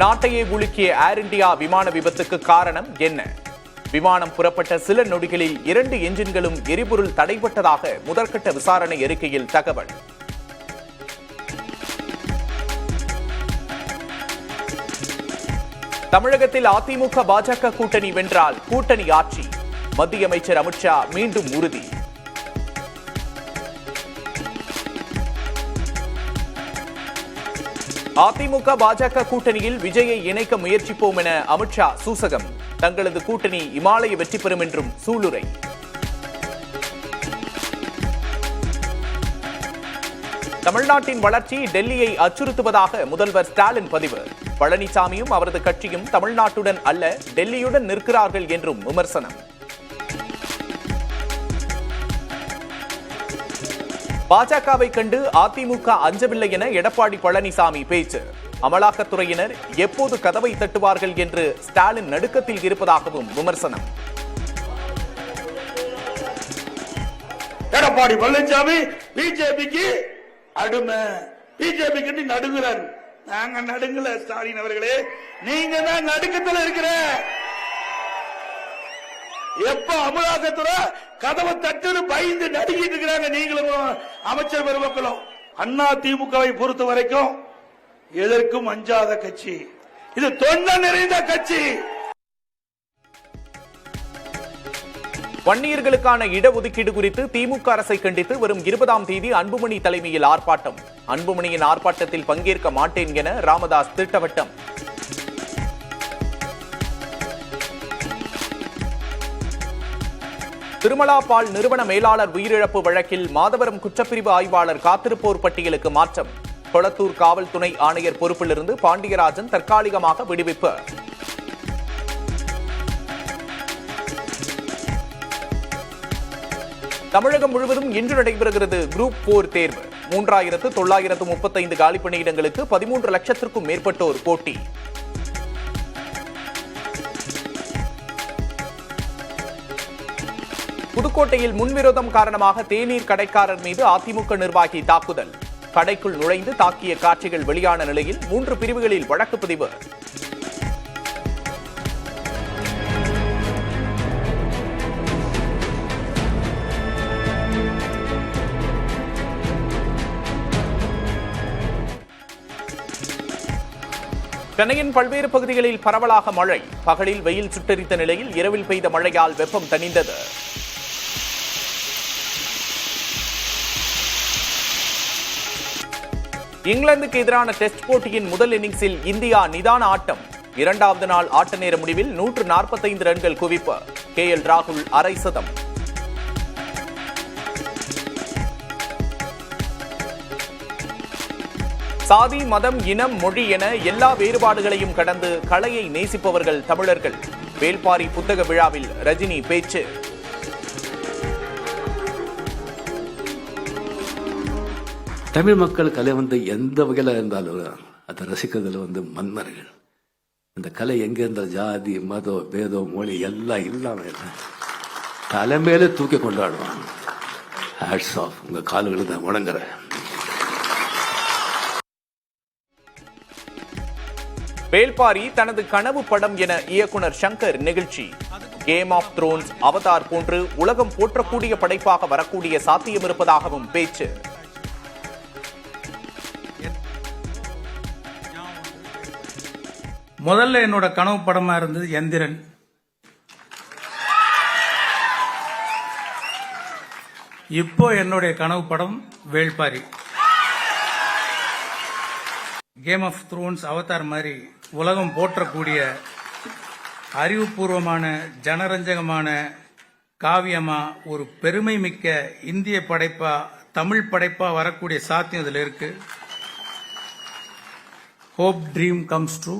நாட்டையே உலுக்கிய ஏர் இந்தியா விமான விபத்துக்கு காரணம் என்ன? விமானம் புறப்பட்ட சில நொடிகளில் 2 என்ஜின்களும் எரிபொருள் தடைபட்டதாக முதற்கட்ட விசாரணை அறிக்கையில் தகவல். தமிழகத்தில் அதிமுக பாஜக கூட்டணி வென்றால் கூட்டணி ஆட்சி. மத்திய அமைச்சர் அமித்ஷா மீண்டும் உறுதி. அதிமுக பாஜக கூட்டணியில் விஜயை இணைக்க முயற்சிப்போம் என அமித்ஷா சூசகம். தங்களது கூட்டணி இமாலய வெற்றி பெறும் என்றும் சூளுரை. தமிழ்நாட்டின் வளர்ச்சி டெல்லியை அச்சுறுத்துவதாக முதல்வர் ஸ்டாலின் பதிவு. பழனிசாமியும் அவரது கட்சியும் தமிழ்நாட்டுடன் அல்ல டெல்லியுடன் நிற்கிறார்கள் என்றும் விமர்சனம். பாஜகவை கண்டு அதிமுக அஞ்சவில்லை என எடப்பாடி பழனிசாமி பேச்சு. அமலாக்கத்துறையினர் எப்போது கதவை தட்டுவார்கள் என்று ஸ்டாலின் நடுக்கத்தில் இருப்பதாகவும் விமர்சனம். எடப்பாடி பழனிசாமி பிஜேபிக்கு அடிமை, பிஜேபிக்கு நடுங்குறார். நாங்க நடுங்கல ஸ்டாலின் அவர்களே, நீங்க தான் நடுக்கத்தில் இருக்கிற. எப்ப அமலாக்கத்துறை கதவை தட்டுன்னு பயந்து நடுங்கிட்டு இருக்கிறாங்க. நீங்களும் அமைச்சர் பெருமக்களும். அண்ணா திமுகவை பொறுத்த வரைக்கும் எதற்கும் அஞ்சாத கட்சி, இது தொண்டை நிறைந்த கட்சி. வன்னியர்களுக்கான இடஒதுக்கீடு குறித்து திமுக அரசை கண்டித்து வரும் 20ஆம் தேதி அன்புமணி தலைமையில் ஆர்ப்பாட்டம். அன்புமணியின் ஆர்ப்பாட்டத்தில் பங்கேற்க மாட்டேன் என ராமதாஸ் திட்டவட்டம். திருமலா பால் நிறுவன மேலாளர் உயிரிழப்பு வழக்கில் மாதவரம் குற்றப்பிரிவு ஆய்வாளர் காத்திருப்போர் பட்டியலுக்கு மாற்றம். கொளத்தூர் காவல் துணை ஆணையர் பொறுப்பிலிருந்து பாண்டியராஜன் தற்காலிகமாக விடுவிப்பு. தமிழகம் முழுவதும் இன்று நடைபெறுகிறது குரூப் 4 தேர்வு. 3935 காலிப்பணியிடங்களுக்கு 13 லட்சத்திற்கும் மேற்பட்டோர் போட்டி. புதுக்கோட்டையில் முன்விரோதம் காரணமாக தேநீர் கடைக்காரர் மீது அதிமுக நிர்வாகி தாக்குதல். கடைக்குள் நுழைந்து தாக்கிய காட்சிகள் வெளியான நிலையில் 3 பிரிவுகளில் வழக்கு பதிவு. சென்னையின் பல்வேறு பகுதிகளில் பரவலாக மழை. பகலில் வெயில் சுட்டெரித்த நிலையில் இரவில் பெய்த மழையால் வெப்பம் தணிந்தது. இங்கிலாந்துக்கு எதிரான டெஸ்ட் போட்டியின் முதல் இன்னிங்ஸில் இந்தியா நிதான ஆட்டம். 2வது நாள் ஆட்ட நேர முடிவில் 145 ரன்கள் குவிப்பு. KL ராகுல் அரை சதம். சாதி, மதம், இனம், மொழி என எல்லா வேறுபாடுகளையும் கடந்து கலையை நேசிப்பவர்கள் தமிழர்கள். வேள்பாரி புத்தக விழாவில் ரஜினி பேச்சு. தமிழ் மக்கள் கலை எந்த வகையில் இருந்தாலும் அதை ரசிக்கிறதுல மன்னர்கள். அந்த கலை எங்க இருந்த ஜாதி, மதம், பேதம், மொழி எல்லாம் இல்லாம தலைமையில தூக்கி கொண்டாடுவாங்க. ஹேட்ஸ் ஆஃப், உங்க கால்களை தான் வணங்குறேன். வேள்பாரி தனது கனவு படம் என இயக்குனர் சங்கர் நெகிழ்ச்சி. கேம் ஆஃப் த்ரோன்ஸ், அவதார் போன்று உலகம் போற்றக்கூடிய படைப்பாக வரக்கூடிய சாத்தியம் இருப்பதாகவும் பேச்சு. முதல்ல என்னோட கனவு படமா இருந்தது எந்திரன். இப்போ என்னுடைய கனவு படம் Velpari. Game of thrones, Avatar மாதிரி உலகம் போற்றக்கூடிய அறிவுபூர்வமான ஜனரஞ்சகமான காவியமா ஒரு பெருமை மிக்க இந்திய படைப்பா, தமிழ் படைப்பா வரக்கூடிய சாத்தியம் இதுல இருக்கு. Hope dream comes true.